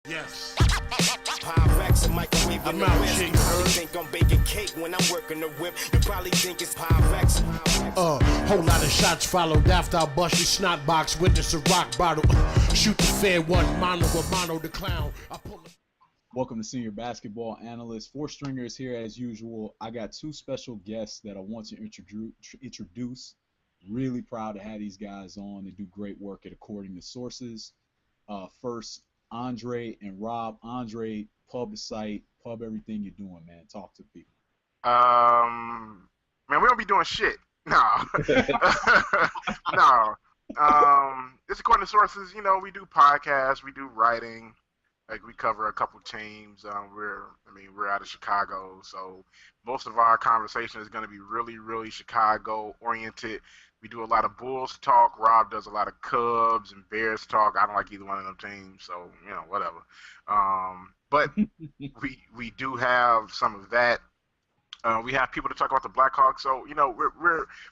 Yes. Pyrex and microwave in I'm the out, whisk. G, You probably heard? think I'm baking cake when I'm working the whip. You probably think it's Pyrex. Whole lot of shots followed after I bust your snot box. Witness a rock bottle. Shoot the fair one, mono a mono the clown. I pull a... Welcome to Senior Basketball Analyst. Four Stringers here as usual. I got two special guests that I want to introduce. Really proud to have these guys on. They do great work at According to Sources. First, Andre and Rob. Andre, pub the site, pub everything you're doing, man. Talk to people. Man, we don't be doing shit. No. No. It's According to Sources. You know, we do podcasts, we do writing. Like, we cover a couple teams. We're out of Chicago, so most of our conversation is going to be really Chicago oriented. We do a lot of Bulls talk. Rob does a lot of Cubs and Bears talk. I don't like either one of them teams, so whatever. But we do have some of that. We have people to talk about the Blackhawks, so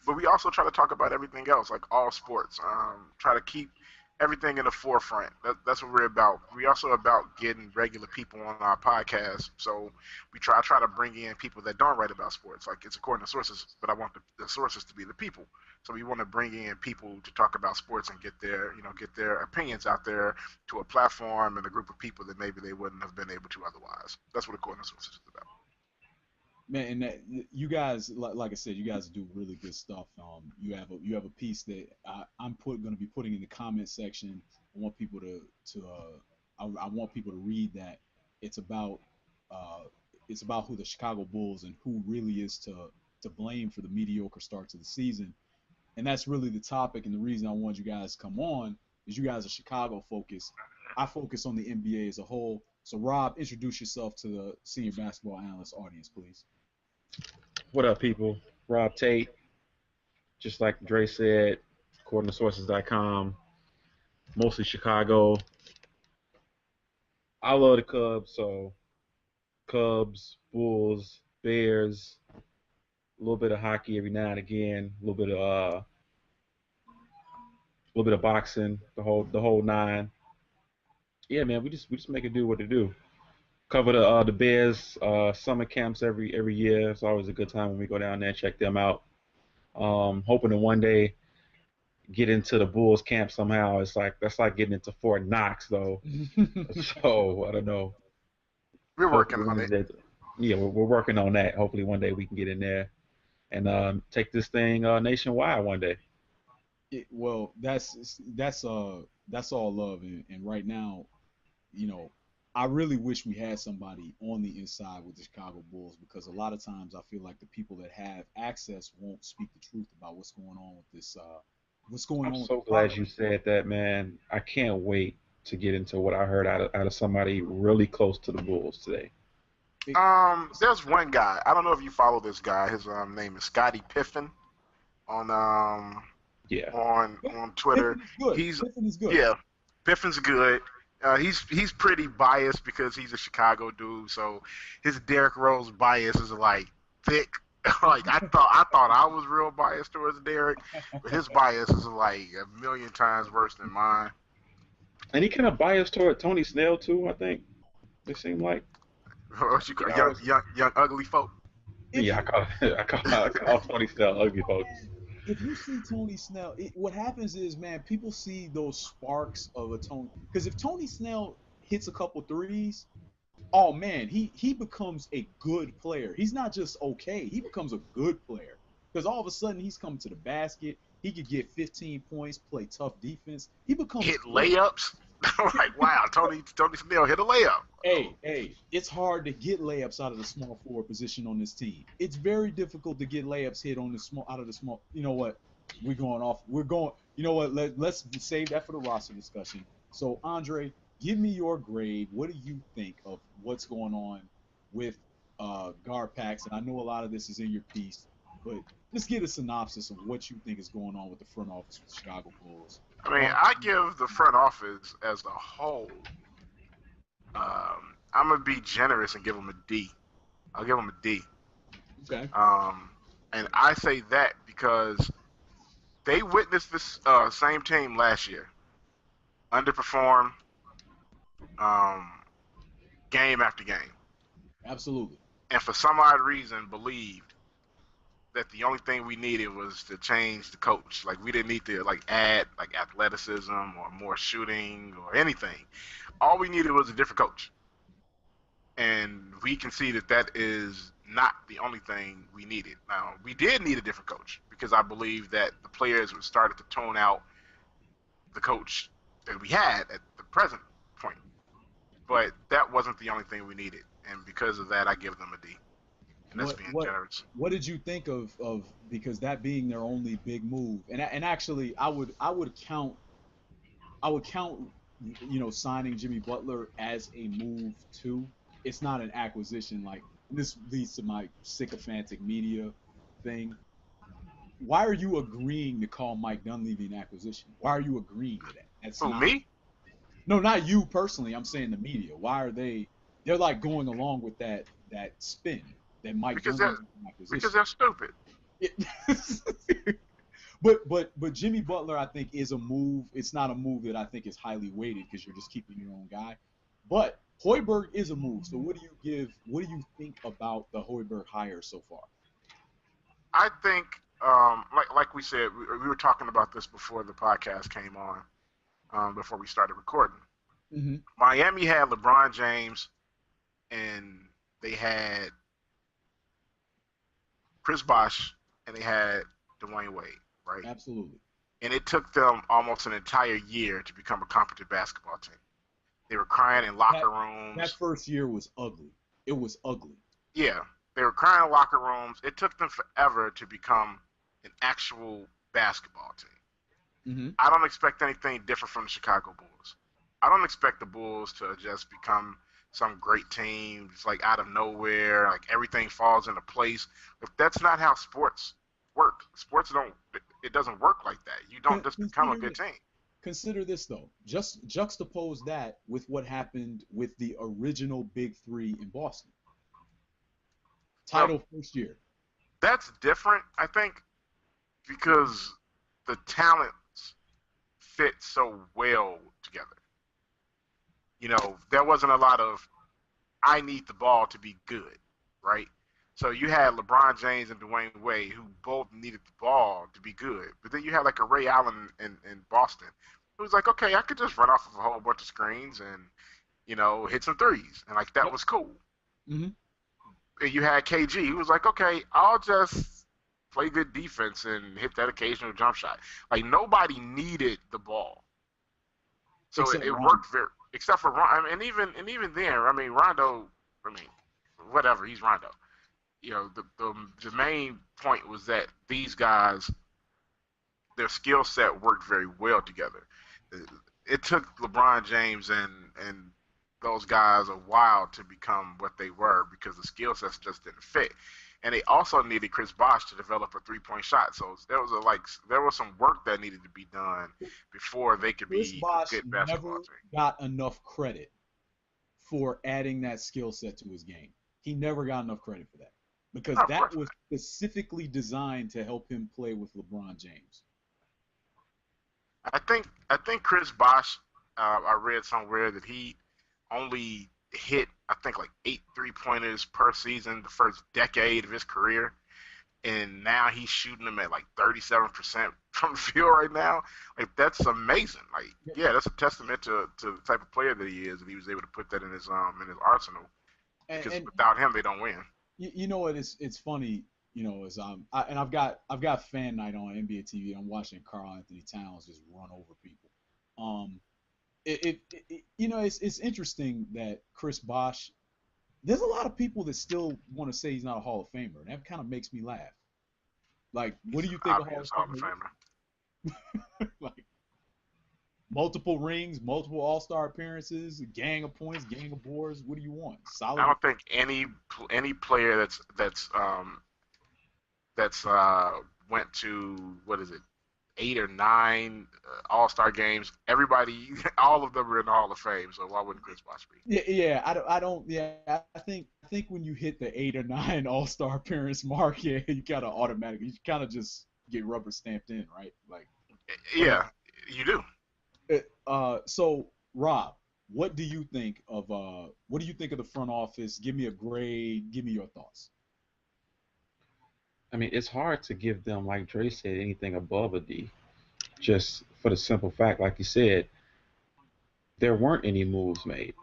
but we also try to talk about everything else, like all sports. Try to keep everything in the forefront. That's what we're about. We also about getting regular people on our podcast. So we try to bring in people that don't write about sports. Like, it's According to Sources, but I want the sources to be the people. So we want to bring in people to talk about sports and get their opinions out there to a platform and a group of people that maybe they wouldn't have been able to otherwise. That's what According to Sources is about. Man, and you guys, like I said, you guys do really good stuff. You have a piece that I'm going to be putting in the comment section. I want people I want people to read that. It's about who the Chicago Bulls and who really is to blame for the mediocre start to the season, and that's really the topic. And the reason I wanted you guys to come on is you guys are Chicago focused. I focus on the NBA as a whole. So, Rob, introduce yourself to the Senior Basketball Analyst audience, please. What up, people? Rob Tate, just like Dre said, according to sources.com, mostly Chicago. I love the Cubs, so Cubs, Bulls, Bears, a little bit of hockey every now and again, a little bit of boxing, the whole nine. Yeah, man, we just make it do what it do. Cover the Bears summer camps every year. It's always a good time when we go down there and check them out. Hoping to one day get into the Bulls camp somehow. That's like getting into Fort Knox though. So I don't know. We're working on it. Yeah, we're working on that. Hopefully one day we can get in there and take this thing nationwide one day. Well, that's all love, and right now, I really wish we had somebody on the inside with the Chicago Bulls, because a lot of times I feel like the people that have access won't speak the truth about what's going on with this. I'm so glad you said that, man. I can't wait to get into what I heard out of somebody really close to the Bulls today. There's one guy. I don't know if you follow this guy. His name is Scottie Pippen on Twitter. Piffin's good. Yeah, Piffin's good. He's pretty biased because he's a Chicago dude, so his Derrick Rose bias is like thick. Like, I thought I was real biased towards Derrick, but his bias is like a million times worse than mine. And he kind of biased toward Tony Snell too, I think. It seemed like. What you call young ugly folk? Yeah, I call Tony Snell ugly folks. If you see Tony Snell, what happens is, man, people see those sparks of a Tony. Because if Tony Snell hits a couple threes, oh man, he becomes a good player. He's not just okay; he becomes a good player. Because all of a sudden he's coming to the basket. He could get 15 points, play tough defense. He becomes hit layups. Like, wow, Tony Snell hit a layup. Hey, it's hard to get layups out of the small forward position on this team. It's very difficult to get layups hit on out of the small. You know what? We're going. You know what? Let's save that for the roster discussion. So, Andre, give me your grade. What do you think of what's going on with guard packs? And I know a lot of this is in your piece, but just get a synopsis of what you think is going on with the front office of the Chicago Bulls. I mean, I give the front office as a whole. I'm gonna be generous and give them a D. I'll give them a D. Okay. And I say that because they witnessed this same team last year underperform, game after game. Absolutely. And for some odd reason believed that the only thing we needed was to change the coach. Like we didn't need to like add like athleticism or more shooting or anything. All we needed was a different coach. And we can see that that is not the only thing we needed. Now, we did need a different coach because I believe that the players were started to tone out the coach that we had at the present point. But that wasn't the only thing we needed. And because of that, I give them a D. And that's being generous. What did you think of because that being their only big move? And actually, I would count signing Jimmy Butler as a move too. It's not an acquisition. Like this leads to my sycophantic media thing. Why are you agreeing to call Mike Dunleavy an acquisition? Why are you agreeing to that? That's Who, not, me? No, not you personally. I'm saying the media. Why are they're like going along with that spin that Mike Dunleavy is an acquisition? Because they're stupid. But Jimmy Butler, I think, is a move. It's not a move that I think is highly weighted because you're just keeping your own guy. But Hoiberg is a move. So what do you think about the Hoiberg hire so far? I think, like we said, we were talking about this before the podcast came on, before we started recording. Mm-hmm. Miami had LeBron James, and they had Chris Bosh, and they had Dwayne Wade, right? Absolutely. And it took them almost an entire year to become a competent basketball team. They were crying in locker rooms. That first year was ugly. It was ugly. Yeah, they were crying in locker rooms. It took them forever to become an actual basketball team. Mm-hmm. I don't expect anything different from the Chicago Bulls. I don't expect the Bulls to just become some great team. It's like out of nowhere, like everything falls into place. If that's not how sports work. Sports it doesn't work like that. You don't just become a good team. Consider this though. Just juxtapose that with what happened with the original Big Three in Boston. Title first year. That's different, I think, because the talents fit so well together. You know, there wasn't a lot of I need the ball to be good, right? So you had LeBron James and Dwayne Wade who both needed the ball to be good. But then you had like a Ray Allen in Boston who was like, okay, I could just run off of a whole bunch of screens and, you know, hit some threes. And like that was cool. Mm-hmm. And you had KG who was like, okay, I'll just play good defense and hit that occasional jump shot. Like nobody needed the ball. So it worked very, except for Rondo. I mean, and even then, I mean, Rondo, whatever, he's Rondo. You know, the main point was that these guys, their skill set worked very well together. It took LeBron James and those guys a while to become what they were because the skill sets just didn't fit. And they also needed Chris Bosh to develop a three-point shot. So there was some work that needed to be done before they could be a good basketball team. Got enough credit for adding that skill set to his game. He never got enough credit for that because that was specifically designed to help him play with LeBron James. I think Chris Bosh, I read somewhere that he only hit, I think, like 8 3-pointers per season the first decade of his career. And now he's shooting them at like 37% from the field right now. Like, that's amazing. Like, yeah, that's a testament to the type of player that he is, and he was able to put that in his arsenal. Because without him, they don't win. You know what? It's funny. You know, as I've got fan night on NBA TV. I'm watching Karl Anthony Towns just run over people. It's interesting that Chris Bosh. There's a lot of people that still want to say he's not a Hall of Famer, and that kind of makes me laugh. Like, what do you think a Hall of Famer? Like, multiple rings, multiple All-Star appearances, a gang of points, gang of boards. What do you want? Solid. I don't think any player that's went to, what is it, 8 or 9 All-Star games. Everybody, all of them are in the Hall of Fame. So why wouldn't Chris Bosh be? Yeah. I think when you hit the 8 or 9 All-Star appearance mark, yeah, you gotta automatically, you kind of just get rubber stamped in, right? Like, yeah, you do. So Rob, what do you think of the front office? Give me a grade. Give me your thoughts. I mean, it's hard to give them, like Dre said, anything above a D, just for the simple fact, like you said, there weren't any moves made.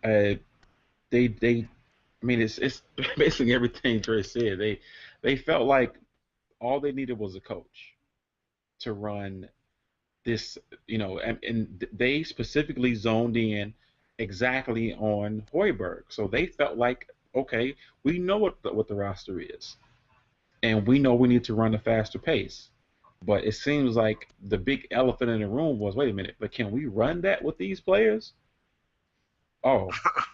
Uh, they, I mean, it's basically everything Dre said. They felt like all they needed was a coach to run this, and they specifically zoned in exactly on Hoiberg. So they felt like, okay, we know what the roster is, and we know we need to run a faster pace. But it seems like the big elephant in the room was, wait a minute, but can we run that with these players? Oh,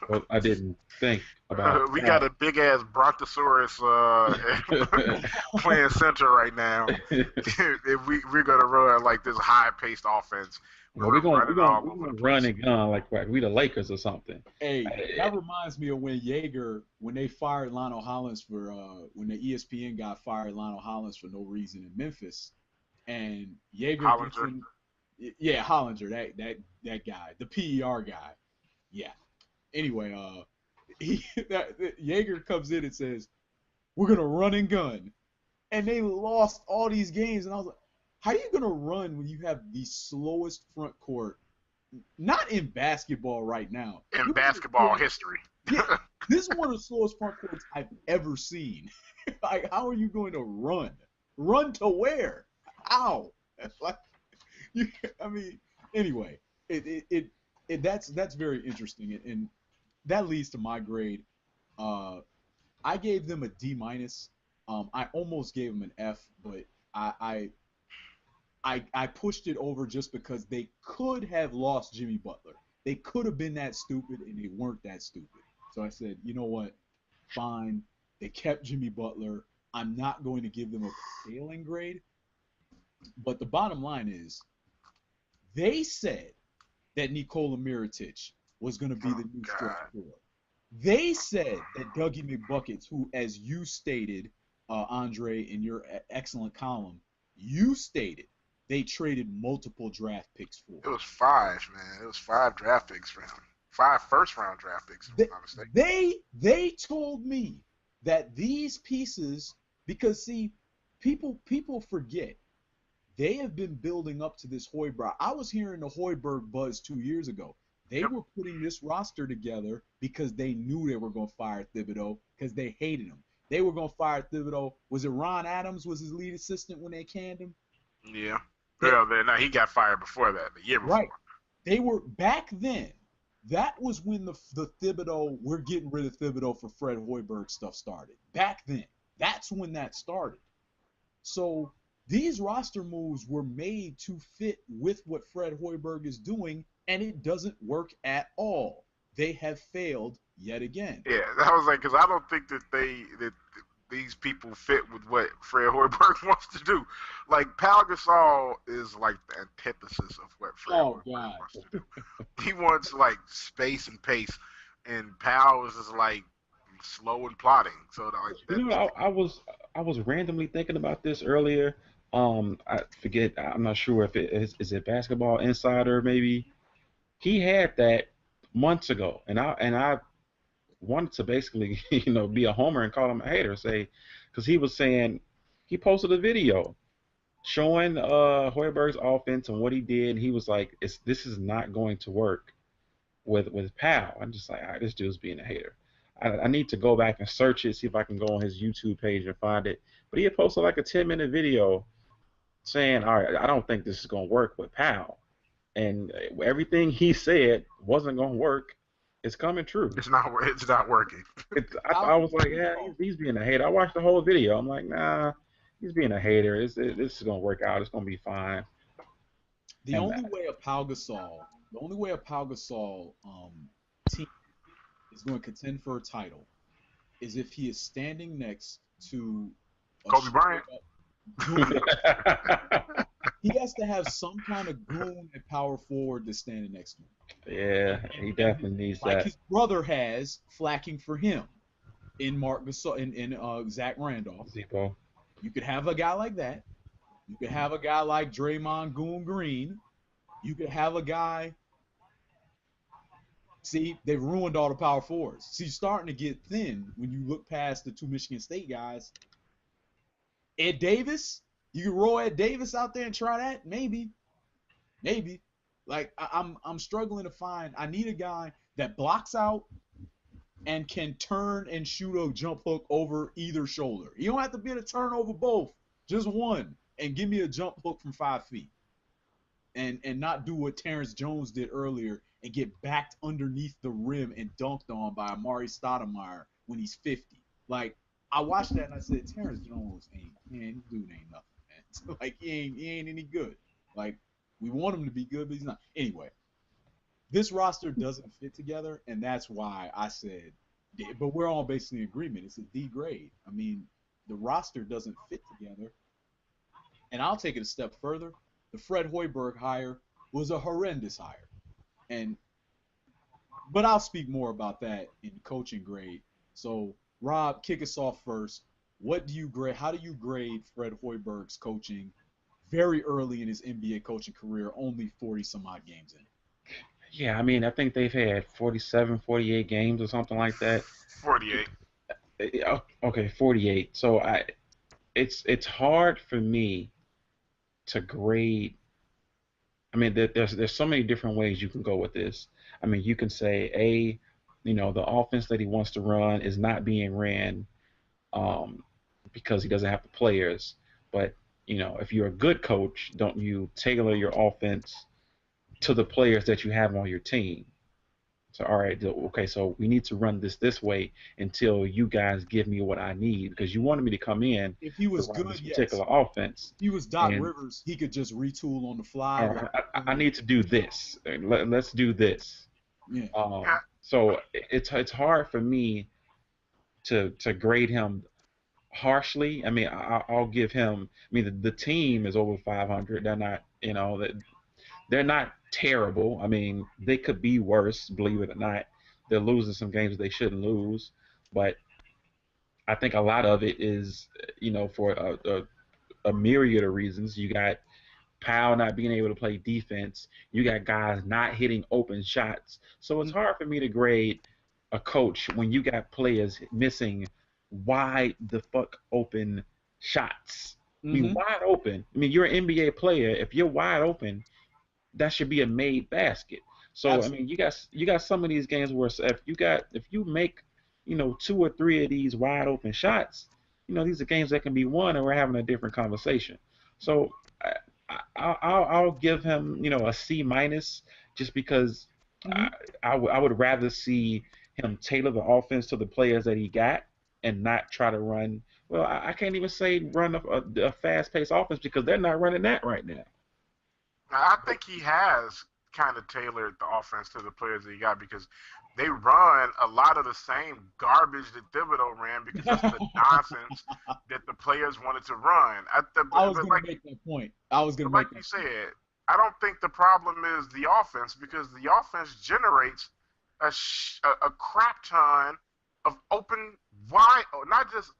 well, I didn't think about We got that. a big ass Brontosaurus playing center right now. If we're gonna run like this high paced offense, Well, we're running all over we're the gonna run place. and gun like we the Lakers or something. Hey, Eh, that reminds me of when they fired Lionel Hollins for when the ESPN guy fired Lionel Hollins for no reason in Memphis, and Jaeger gets Hollinger. in. Yeah, Hollinger, that guy, the PER guy. Yeah. Anyway, Jaeger comes in and says, "We're gonna run and gun," and they lost all these games, and I was like, "How are you gonna run when you have the slowest front court? Not in basketball right now. In You have the basketball slowest- history. Yeah, this is one of the slowest front courts I've ever seen. Like, how are you going to run? Run to where? How? Like, you, I mean, anyway, that's very interesting, and that leads to my grade. Uh, I gave them a D minus. I almost gave them an F, but I, I pushed it over just because they could have lost Jimmy Butler. They could have been that stupid, and they weren't that stupid. So I said, you know what? Fine. They kept Jimmy Butler. I'm not going to give them a failing grade. But the bottom line is, they said that Nikola Mirotic was going to be the new God. stretch four. They said that Dougie McBuckets, who, as you stated, Andre, in your excellent column, you stated they traded multiple draft picks for. It was 5, man. It was 5 draft picks for him. 5 first round draft picks, if I'm not mistaken. They told me that these pieces, because see, people forget they have been building up to this Hoiberg. I was hearing the Hoiberg buzz 2 years ago. They were putting this roster together because they knew they were going to fire Thibodeau because they hated him. They were going to fire Thibodeau. Was it Ron Adams was his lead assistant when they canned him? Yeah. Well, then he got fired before that, the year before. Right. They were back then. That was when the Thibodeau, we're getting rid of Thibodeau for Fred Hoiberg stuff started. Back then. That's when that started. So these roster moves were made to fit with what Fred Hoiberg is doing, and it doesn't work at all. They have failed yet again. Yeah, that was like, because I don't think that these people fit with what Fred Hoiberg wants to do. Like, Pal Gasol is like the antithesis of what Fred Hoiberg wants to do. He wants like space and pace, and Pal is just like slow and plotting. So like, I was randomly thinking about this earlier. I forget. I'm not sure if is it Basketball Insider maybe. He had that months ago, and I wanted to basically be a homer and call him a hater, say, because he was saying he posted a video showing Hoiberg's offense and what he did. And he was like, this is not going to work with Pal. I'm just like, all right, this dude's being a hater. I need to go back and search it, see if I can go on his YouTube page and find it. But he had posted like a 10-minute video saying, all right, I don't think this is going to work with Pal. And everything he said wasn't going to work. It's coming true. it's not working. I was like, yeah, he's being a hater. I watched the whole video. I'm like, nah, he's being a hater. This is going to work out. It's going to be fine. The only way a Pau Gasol team is going to contend for a title is if he is standing next to Kobe Bryant. He has to have some kind of goon at power forward that's standing next to him. Yeah, he definitely needs like that. his brother has flacking for him in Mark Gasol in Zach Randolph. Zebo. You could have a guy like that. You could have a guy like Draymond Goon Green. You could have a guy See, they've ruined all the power forwards. See, you're starting to get thin when you look past the two Michigan State guys. Ed Davis, you can roll Ed Davis out there and try that, maybe. Like I'm struggling to find. I need a guy that blocks out and can turn and shoot a jump hook over either shoulder. You don't have to be able to turn over both, just one, and give me a jump hook from 5 feet. And not do what Terrence Jones did earlier and get backed underneath the rim and dunked on by Amari Stoudemire when he's 50. Like, I watched that and I said, Terrence Jones this dude ain't nothing, man. So, like, he ain't any good. Like, we want him to be good, but he's not. Anyway, this roster doesn't fit together, and that's why I said, but we're all basically in agreement. It's a D grade. I mean, the roster doesn't fit together. And I'll take it a step further. The Fred Hoiberg hire was a horrendous hire. But I'll speak more about that in coaching grade. So, Rob, kick us off first. What do you grade? How do you grade Fred Hoiberg's coaching very early in his NBA coaching career, only 40-some-odd games in? Yeah, I mean, I think they've had 47, 48 games or something like that. 48. Okay, 48. So it's hard for me to grade. I mean, there's so many different ways you can go with this. I mean, you can say, the offense that he wants to run is not being ran because he doesn't have the players. But, if you're a good coach, don't you tailor your offense to the players that you have on your team? So, all right, okay, so we need to run this way until you guys give me what I need, because you wanted me to come in if he was to run good, this particular offense. If he was Doc Rivers, he could just retool on the fly. I need to do this. Let's do this. Yeah. So it's hard for me to grade him harshly. I mean, I'll give him. I mean, the team is over 500. They're not, they're not terrible. I mean, they could be worse, believe it or not. They're losing some games they shouldn't lose, but I think a lot of it is, for a myriad of reasons. You got Powell not being able to play defense. You got guys not hitting open shots. So it's hard for me to grade a coach when you got players missing wide the fuck open shots. I mean, wide open. I mean, you're an NBA player. If you're wide open, that should be a made basket. So absolutely. I mean, you got some of these games where if you make 2 or 3 of these wide open shots, these are games that can be won, and we're having a different conversation. So I'll give him a C minus, just because I would rather see him tailor the offense to the players that he got and not try to run. Well, I can't even say run a fast-paced offense, because they're not running that right now. I think he has kind of tailored the offense to the players that he got, because they run a lot of the same garbage that Thibodeau ran, because that's the nonsense that the players wanted to run. I was going to make that point. Like you said, I don't think the problem is the offense, because the offense generates a crap ton of not just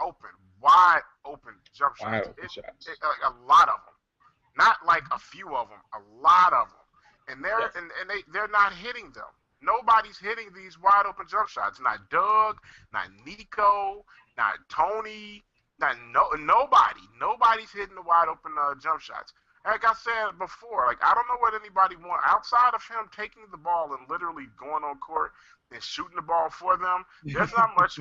wide open jump shots. A lot of them. Not like a few of them, a lot of them, and they're not hitting them. Nobody's hitting these wide open jump shots. Not Doug, not Nico, not Tony, nobody. Nobody's hitting the wide open jump shots. Like I said before, I don't know what anybody wants outside of him taking the ball and literally going on court and shooting the ball for them. There's not much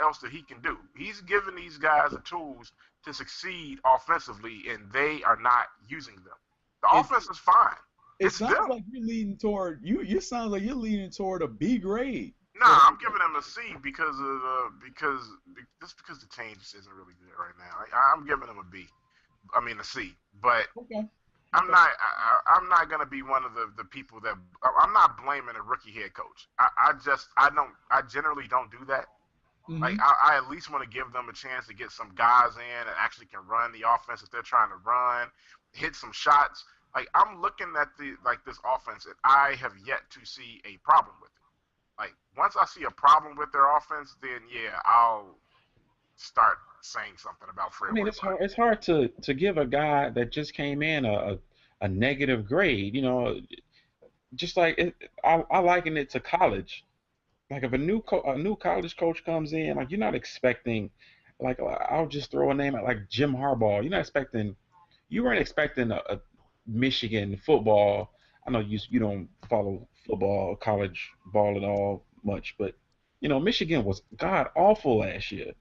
else that he can do. He's giving these guys the tools to succeed offensively, and they are not using them. The offense is fine. It sounds like you're leaning toward you sounds like you're leaning toward a B grade. Nah, I'm giving him a C because the team just isn't really good right now. I'm giving him a C. But okay. I'm not gonna be one of the people that I'm not blaming a rookie head coach. I generally don't do that. I at least want to give them a chance to get some guys in that actually can run the offense if they're trying to run, hit some shots. I'm looking at this offense, and I have yet to see a problem with it. Once I see a problem with their offense, then yeah, I'll start saying something about Fred. I mean, it's hard to give a guy that just came in a negative grade. Just like I liken it to college. like if a new college coach comes in, like you're not expecting, like I'll just throw a name out like Jim Harbaugh. You weren't expecting a Michigan football. I know you don't follow football, college ball at all much, but Michigan was god awful last year.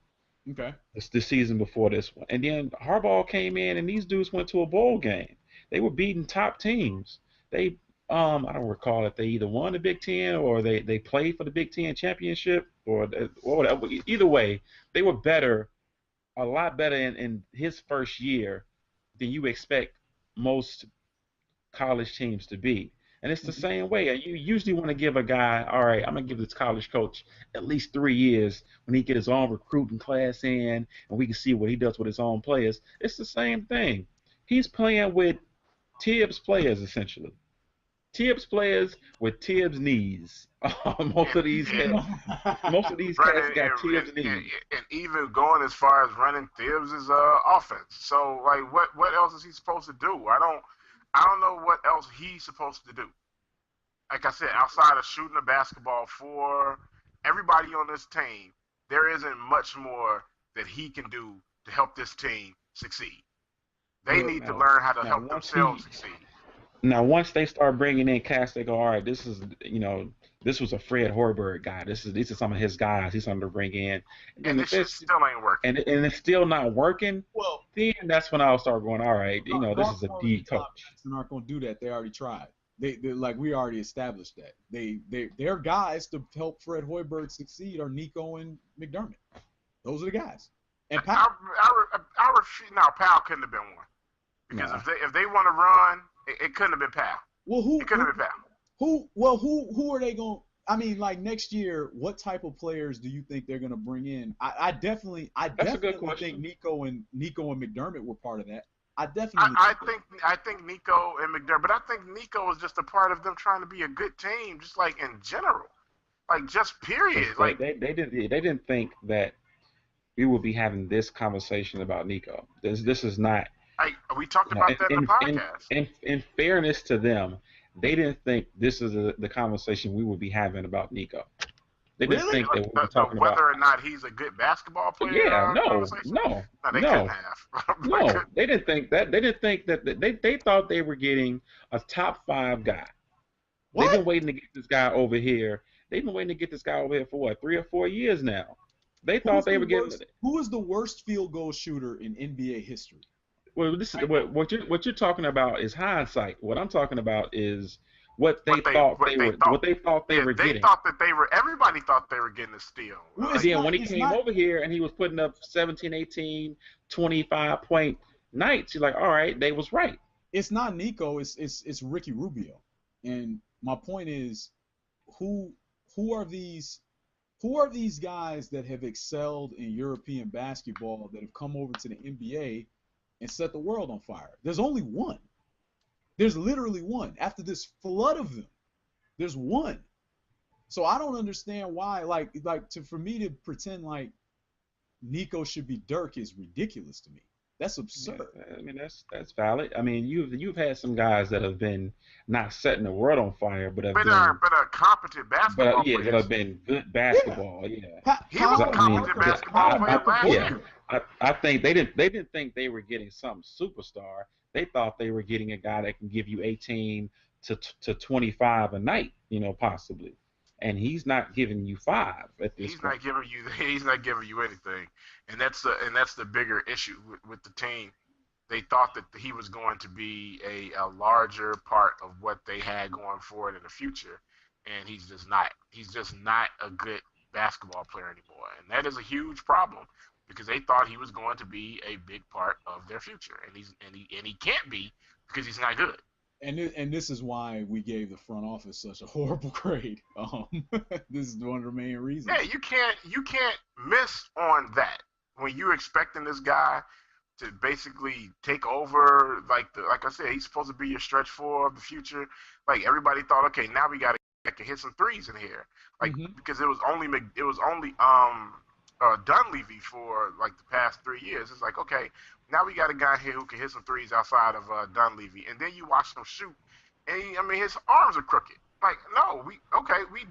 Okay. The season before this one, and then Harbaugh came in, and these dudes went to a bowl game. They were beating top teams. They I don't recall if they either won the Big Ten or they played for the Big Ten championship or whatever. Either way, they were better, a lot better in his first year than you expect most college teams to be. And it's the Mhm. same way. You usually want to give a guy, all right, I'm gonna give this college coach at least 3 years when he get his own recruiting class in, and we can see what he does with his own players. It's the same thing. He's playing with Tibbs players essentially. Tibbs players with Tibbs knees. most of these And, cats, most of these cats running got Tibbs knees. and even going as far as running Thibs' offense. So like, what else is he supposed to do? I don't know what else he's supposed to do. Like I said, outside of shooting a basketball for everybody on this team, there isn't much more that he can do to help this team succeed. They Well, need to learn how to now help themselves succeed. once they start bringing in cats, they go, all right, this was a Fred Hoiberg guy. These are some of his guys. He's something to bring in. And And then this shit still ain't working. and it's still not working, Well, then that's when I'll start going, all right, this is a Darko D and Tom coach. Jackson aren't gonna do that. They already tried. They like we already established that. Their guys to help Fred Hoiberg succeed are Nico and McDermott. Those are the guys. And Pat, I refuse. Now, Powell couldn't have been one because No. if they want to run, it couldn't have been Powell. well, It couldn't have been Powell. who are they going? I mean, like next year, what type of players do you think they're going to bring in? I definitely a good think question. Nico and McDermott were part of that. I definitely. I think Nico and McDermott, but I think Nico is just a part of them trying to be a good team, just like in general, like just period. Like They didn't think that we would be having this conversation about Nico. This is not. we talked about that in the in, podcast. in fairness to them, they didn't think this is the conversation we would be having about Nico. They didn't Really? think that we were Like, talking whether about. or not he's a good basketball player. Yeah, no, conversation? no, No, they no, couldn't have. no. They didn't think that. They didn't think that. They thought they were getting a top 5 guy. What? They've been waiting to get this guy over here. They've been waiting to get this guy over here for what, 3 or 4 years now. They thought they were getting. Who is the worst field goal shooter in NBA history? Well, this is what you're talking about is hindsight. What I'm talking about is what they What they thought they were They getting. thought that they were. Everybody thought they were getting a steal. Well, And it's then not- when he it's came not- over here and he was putting up 17, 18, 25-point nights, you're like, all right, they was right. It's not Nico. It's Ricky Rubio. And my point is, who are these guys that have excelled in European basketball that have come over to the NBA and set the world on fire? There's only one. There's literally one. After this flood of them, there's one. So I don't understand why, for me to pretend like Nico should be Dirk is ridiculous to me. That's absurd. I mean, that's valid. I mean, you've had some guys that have been not setting the world on fire, but have But been, a competent basketball but yeah, player. that have been good basketball. Yeah. He was a I mean, competent basketball player last year. I think they didn't think they were getting some superstar. They thought they were getting a guy that can give you 18 to 25 a night, possibly. And he's not giving you 5 at this He's point. not giving you. He's not giving you anything, and that's the bigger issue with the team. They thought that he was going to be a larger part of what they had going forward in the future, and he's just not. He's just not a good basketball player anymore, and that is a huge problem because they thought he was going to be a big part of their future, and he can't be because he's not good. And this is why we gave the front office such a horrible grade. This is one of the main reasons. Yeah, you can't miss on that when you're expecting this guy to basically take over. Like I said, he's supposed to be your stretch four of the future. Like everybody thought, okay, now we got to hit some threes in here. Like because it was only Dunleavy for like the past 3 years. It's like, okay, now we got a guy here who can hit some threes outside of Dunleavy, and then you watch him shoot, and his arms are crooked. Like, no, we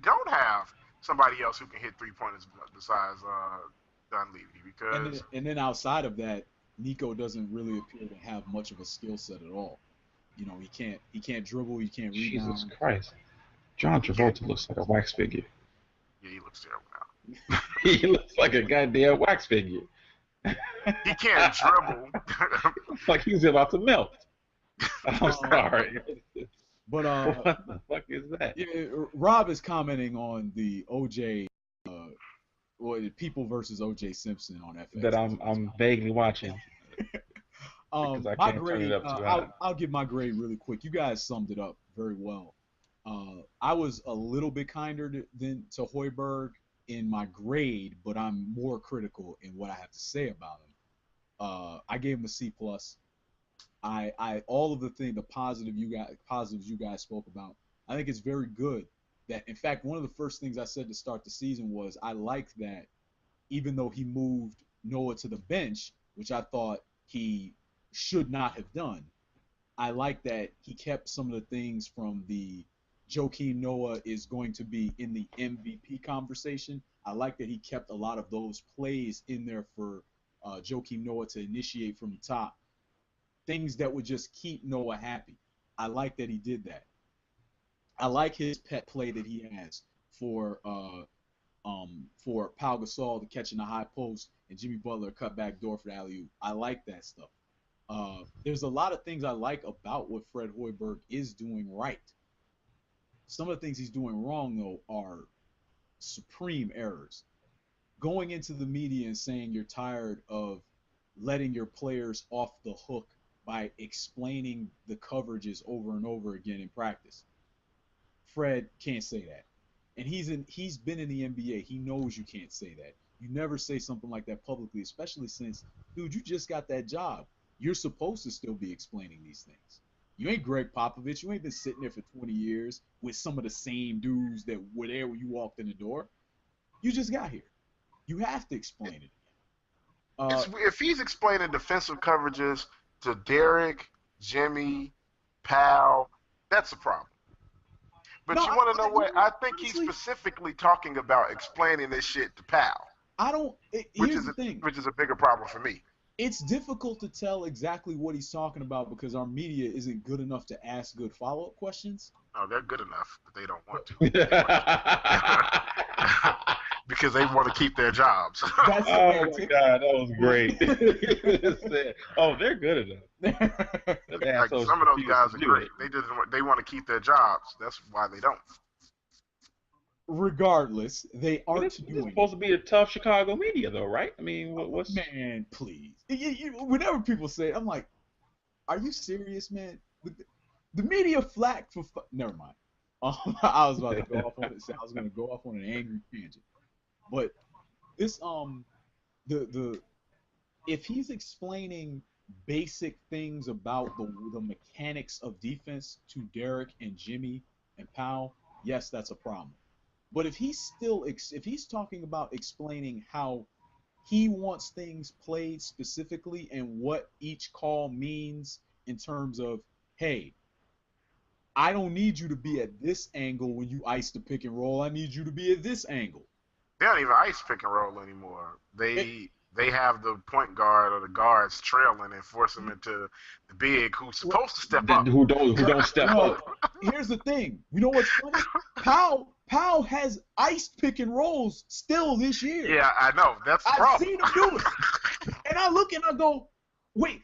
don't have somebody else who can hit 3-pointers besides Dunleavy. Because And then outside of that, Nico doesn't really appear to have much of a skill set at all. You know, he can't dribble, he can't rebound. Jesus Christ. John Travolta looks like a wax figure. yeah, he looks terrible now. He looks like a goddamn wax figure. He can't dribble. Like he's about to melt. I'm sorry. But What the fuck is that? yeah, Rob is commenting on the OJ, People versus OJ Simpson on FX. That I'm vaguely watching. Because I My can't turn it grade, up too high. I'll give my grade really quick. You guys summed it up very well. I was a little bit kinder than to Hoiberg in my grade, but I'm more critical in what I have to say about him. I gave him a C+. I all of the positives you guys spoke about. I think it's very good. That in fact, one of the first things I said to start the season was I liked that even though he moved Noah to the bench, which I thought he should not have done, I like that he kept some of the things from the Joakim Noah is going to be in the MVP conversation. I like that he kept a lot of those plays in there for Joakim Noah to initiate from the top. Things that would just keep Noah happy. I like that he did that. I like his pet play that he has for Pau Gasol to catch in the high post and Jimmy Butler cut back door for the alley-oop. I like that stuff. There's a lot of things I like about what Fred Hoiberg is doing right. Some of the things he's doing wrong, though, are supreme errors. Going into the media and saying you're tired of letting your players off the hook by explaining the coverages over and over again in practice. Fred can't say that. And he's been in the NBA. He knows you can't say that. You never say something like that publicly, especially since, dude, you just got that job. You're supposed to still be explaining these things. You ain't Greg Popovich. You ain't been sitting there for 20 years with some of the same dudes that were there when you walked in the door. You just got here. You have to explain it again. if he's explaining defensive coverages to Derek, Jimmy, Pal, that's a problem. But No, you want to know what? I think honestly, he's specifically talking about explaining this shit to Pal, Here's the thing. which is a bigger problem for me. It's difficult to tell exactly what he's talking about because our media isn't good enough to ask good follow-up questions. No, they're good enough, but they don't want to. Because they want to keep their jobs. That's Oh my God, that was great. Oh, they're good enough. Like, some of those guys are great. They want to keep their jobs. That's why they don't. Regardless, they But aren't it's doing supposed to be a tough Chicago media, though, right? I mean, what's Man, please. Whenever people say it, I'm like, are you serious, man? The media flack for never mind. I was about to go off on it. I was going to go off on an angry tangent. But this if he's explaining basic things about the mechanics of defense to Derek and Jimmy and Powell, yes, that's a problem. But if he's talking about explaining how he wants things played specifically and what each call means in terms of, hey, I don't need you to be at this angle when you ice the pick and roll. I need you to be at this angle. They don't even ice pick and roll anymore. They have the point guard or the guards trailing and force them into the big who's supposed to step up. who don't step No, up? here's the thing. You know what's funny? Powell has iced pick and rolls still this year. Yeah, I know. That's the I've problem. seen him do it. And I look and I go, wait,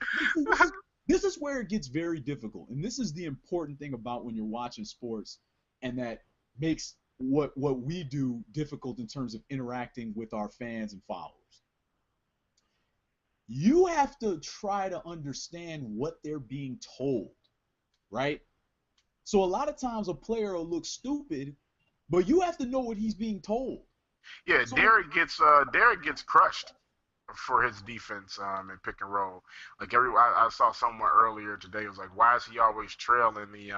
this is where it gets very difficult. And this is the important thing about when you're watching sports, and that makes what we do difficult in terms of interacting with our fans and followers. You have to try to understand what they're being told, right? So a lot of times a player will look stupid, but you have to know what he's being told. Yeah, So- Derek gets crushed for his defense in pick and roll. Like I saw somewhere earlier today, it was like, why is he always trailing the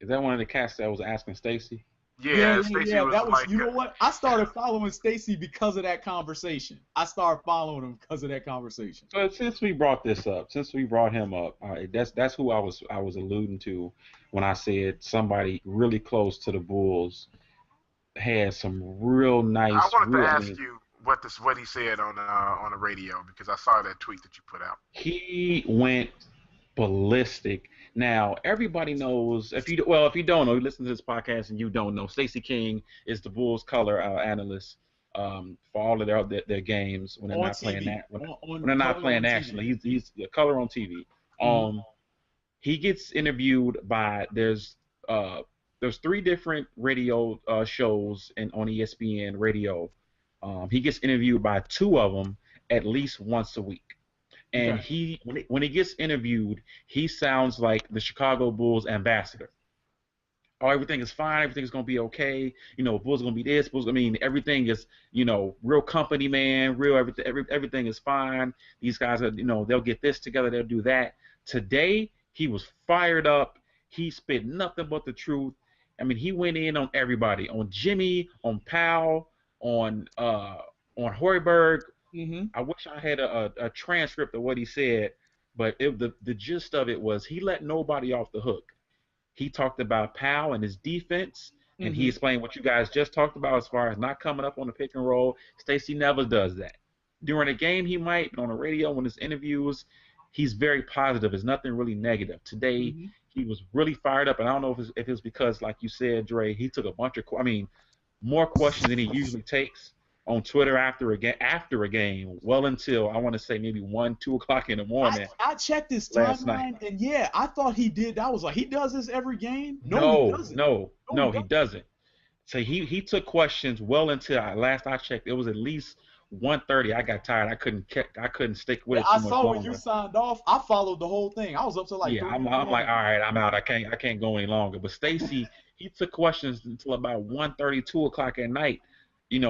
Is that one of the cats that was asking Stacy? Yeah, Stacey was that was, like, you know what? I started following Stacy because of that conversation. So So since we brought this up, since we brought him up, that's who I was alluding to when I said somebody really close to the Bulls had some real I nice, wanted to real. I ask mean, you what he said on the radio because I saw that tweet that you put out. he went ballistic. Now everybody knows. If you don't know, you listen to this podcast and you don't know, Stacey King is the Bulls color analyst for all of their games when they're On not playing TV, that when on they're not color playing on TV. nationally. He's the color on TV. Mhm. He gets interviewed by there's three different radio shows on ESPN radio. He gets interviewed by two of them at least once a week. And Okay. when he gets interviewed, he sounds like the Chicago Bulls ambassador. Oh, everything is fine. Everything's gonna be okay. Bulls gonna be this. Bulls. I mean, everything is real company man. Real everything. Everything is fine. These guys are they'll get this together. They'll do that. Today he was fired up. He spit nothing but the truth. I mean, he went in on everybody, on Jimmy, on Powell, on Hoiberg. Mm-hmm. I wish I had a transcript of what he said, but the gist of it was he let nobody off the hook. He talked about Powell and his defense, and he Mm-hmm. explained what you guys just talked about as far as not coming up on the pick and roll. Stacey never does that. During a game, he might, but on the radio, when his interviews, he's very positive. There's nothing really negative. Today, Mm-hmm. he was really fired up, and I don't know if it's because, like you said, Dre, he took a bunch of, more questions than he usually takes on Twitter after a game, well until I want to say maybe 1, 2 o'clock in the morning I checked his last night. timeline, and yeah, I thought he did. I was like, he does this every game? No, he No, doesn't. no, No, no, he doesn't. So he took questions well until last I checked. It was at least 1:30. I got tired. I couldn't stick with Yeah, it too I much saw when you longer. signed off. I followed the whole thing. I was up to like Yeah, 3 I'm in the like, all morning. right, I'm out. I can't go any longer. But Stacy, he took questions until about 1:30, 2 o'clock at night.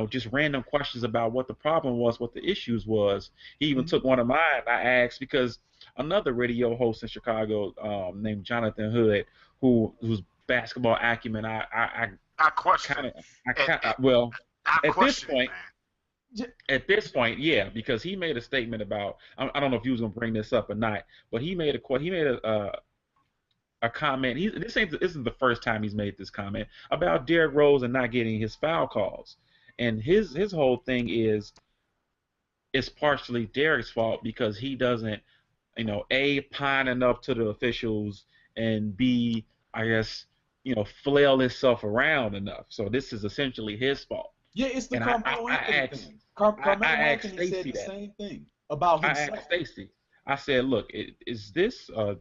Just random questions about what the problem was, what the issues was. He even Mhm. took one of mine. I asked because another radio host in Chicago named Jonathan Hood, whose basketball acumen I question. kind of And, and well I at this question it, point man. yeah, because he made a statement about I don't know if he was gonna bring this up or not, but he made a comment. This isn't the first time he's made this comment about Derrick Rose and not getting his foul calls, and his whole thing is it's partially Derrick's fault because he doesn't A, pine enough to the officials, and B, I guess flail himself around enough. So this is essentially his fault. Yeah, it's the And Carmelo I Anthony asked thing. I Carmelo asked Anthony said Stacy the that. same thing about I himself. asked Stacy. I said, "Look, is this a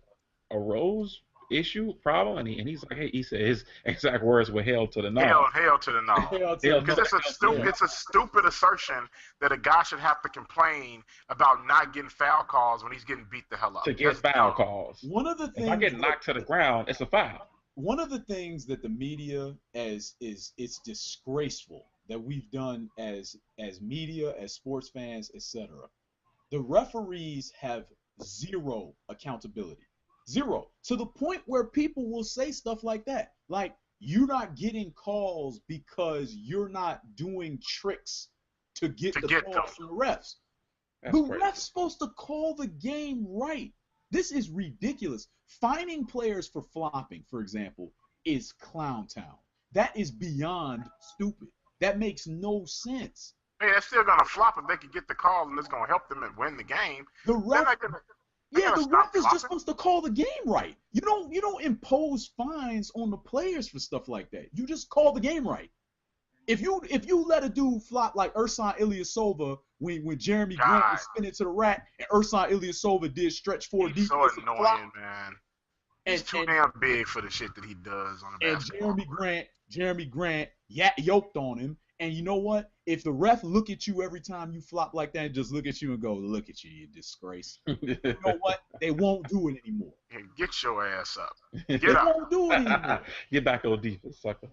Rose issue problem?" And he's like, "Hey," he said his exact words were "hell to the no." Hell to the no. Hell to Hell the to Because no. the it's a stupid assertion that a guy should have to complain about not getting foul calls when he's getting beat the hell up. to get That's foul dumb. calls. One of the If I things get knocked to the ground, it's a foul. one of the things that the media is it's disgraceful that we've done as media, as sports fans, etc. The referees have zero accountability. Zero. To the point where people will say stuff like that. Like, you're not getting calls because you're not doing tricks to get To the get them. calls from the refs. That's The crazy. ref's supposed to call the game right. This is ridiculous. Fining players for flopping, for example, is clown town. That is beyond stupid. That makes no sense. Hey, they're still gonna flop if they can get the call and it's gonna help them and win the game. The They're ref, not gonna. They're yeah, gonna the stop ref is just flopping. supposed to call the game right. You don't impose fines on the players for stuff like that. You just call the game right. If you let a dude flop like Ersan Ilyasova when Jeremy Grant God. was spinning to the rack and Ersan Ilyasova did stretch four He's deep so with a annoying, flop, man. He's and, too and damn big for the shit that he does on the and basketball court. Jeremy Grant yoked on him. And you know what? If the ref look at you every time you flop like that, just look at you and go, "Look at you, you disgrace." You know what? They won't do it anymore. Hey, get your ass up. They Get up. won't do it anymore. Get back on defense, sucker.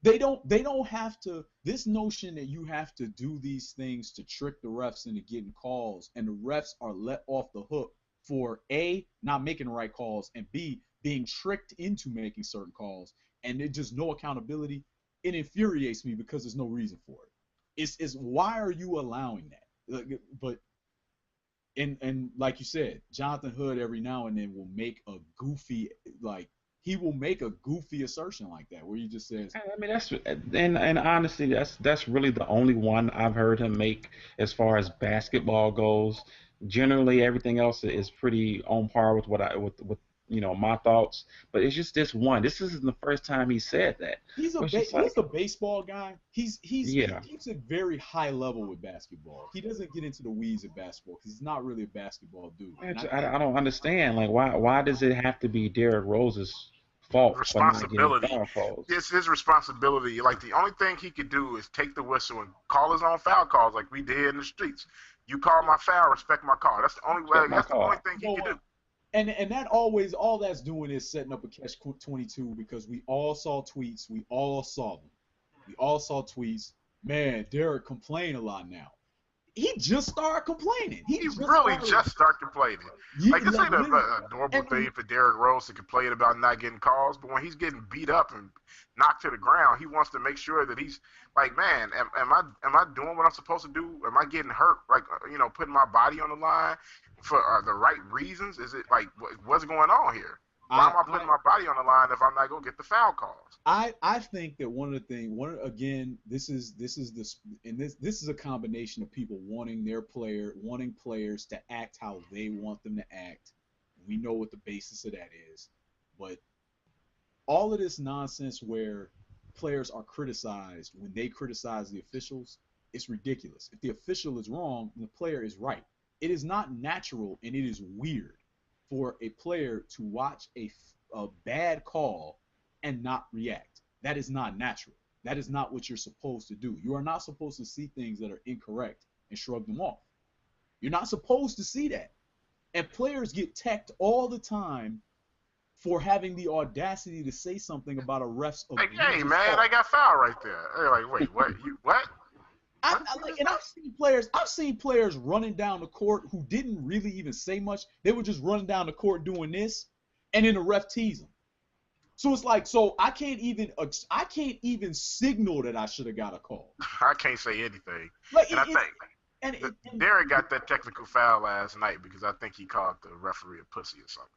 They don't have to. This notion that you have to do these things to trick the refs into getting calls, and the refs are let off the hook for A, not making the right calls, and B, being tricked into making certain calls, and there's just no accountability. It infuriates me because there's no reason for it. It's why are you allowing that? But and like you said, Jonathan Hood every now and then will make a goofy, like, he will make a goofy assertion like that where he just says, I mean, and honestly, that's really the only one I've heard him make as far as basketball goes. Generally, everything else is pretty on par with with my thoughts. But it's just this one. This isn't the first time he said that. he's a baseball guy. He keeps it very high level with basketball. He doesn't get into the weeds of basketball because he's not really a basketball dude. I don't understand. Like, why does it have to be Derrick Rose's fault for not getting foul calls? It's his responsibility. Like, the only thing he could do is take the whistle and call his own foul calls like we did in the streets. You call my foul, respect my call. That's the only way. That's the only thing he can do. And that all that's doing is setting up a catch-22 because we all saw tweets. We all saw them. We all saw tweets. Man, Derrick complain a lot now. He just started complaining. He just started complaining. Like, this ain't a normal thing for Derrick Rose to complain about not getting calls, but when he's getting beat up and knocked to the ground, he wants to make sure that he's like, man, am I doing what I'm supposed to do? Am I getting hurt? Like, putting my body on the line for the right reasons? Is it like what's going on here? Why am I putting my body on the line if I'm not gonna get the foul calls? I think that this is a combination of people wanting players to act how they want them to act. We know what the basis of that is, but all of this nonsense where players are criticized when they criticize the officials, it's ridiculous. If the official is wrong, the player is right. It is not natural and it is weird for a player to watch a bad call and not react. That is not natural. That is not what you're supposed to do. You are not supposed to see things that are incorrect and shrug them off. You're not supposed to see that. And players get teched all the time for having the audacity to say something about a ref's like, hey, man, I got foul right there. They're like, wait, what? You what? I've seen players running down the court who didn't really even say much. They were just running down the court doing this, and then the ref tease them. So it's like, I can't even signal that I should have got a call. I can't say anything. Like, and Derrick got that technical foul last night because I think he called the referee a pussy or something.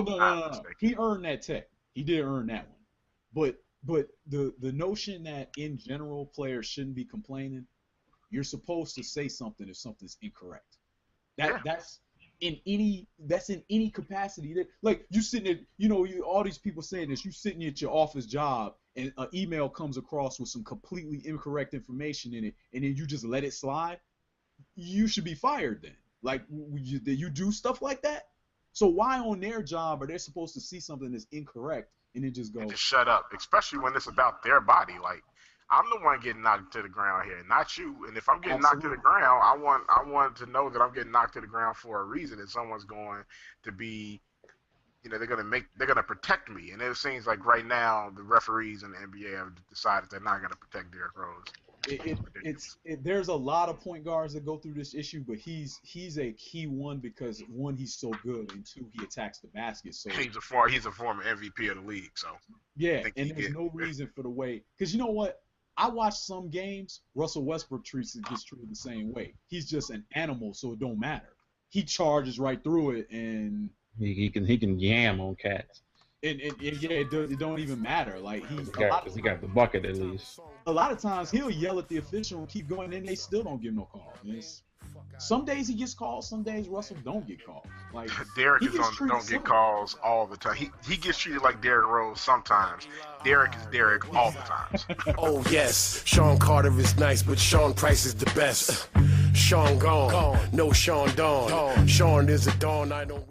No. He earned that tech. He did earn that one. But the notion that in general players shouldn't be complaining, you're supposed to say something if something's incorrect. That's in any capacity. That, like, you sitting at all these people saying this, you sitting at your office job and an email comes across with some completely incorrect information in it, and then you just let it slide. You should be fired then. Like, you do stuff like that. So why on their job are they supposed to see something that's incorrect and then just go? And just shut up, especially when it's about their body. Like, I'm the one getting knocked to the ground here, not you. And if I'm getting knocked to the ground, I want to know that I'm getting knocked to the ground for a reason, and someone's going to be, they're gonna protect me. And it seems like right now the referees in the NBA have decided they're not gonna protect Derrick Rose. There's a lot of point guards that go through this issue, but he's a key one because one, he's so good, and two, he attacks the basket. So he's a former MVP of the league. So yeah, and there's no reason for the way, because you know what? I watch some games. Russell Westbrook gets treated the same way. He's just an animal, so it don't matter. He charges right through it, and he can yam on cats. And it don't even matter. Like he got the bucket at least. A lot of times he'll yell at the official and keep going, and they still don't give no call. Some days he gets called, some days Russell don't get called. Like Derrick don't get calls all the time. He gets treated like Derrick Rose sometimes. Derrick is Derrick all the time. Oh yes, Sean Carter is nice, but Sean Price is the best. Sean gone, no Sean Dawn. Sean is a dawn I don't.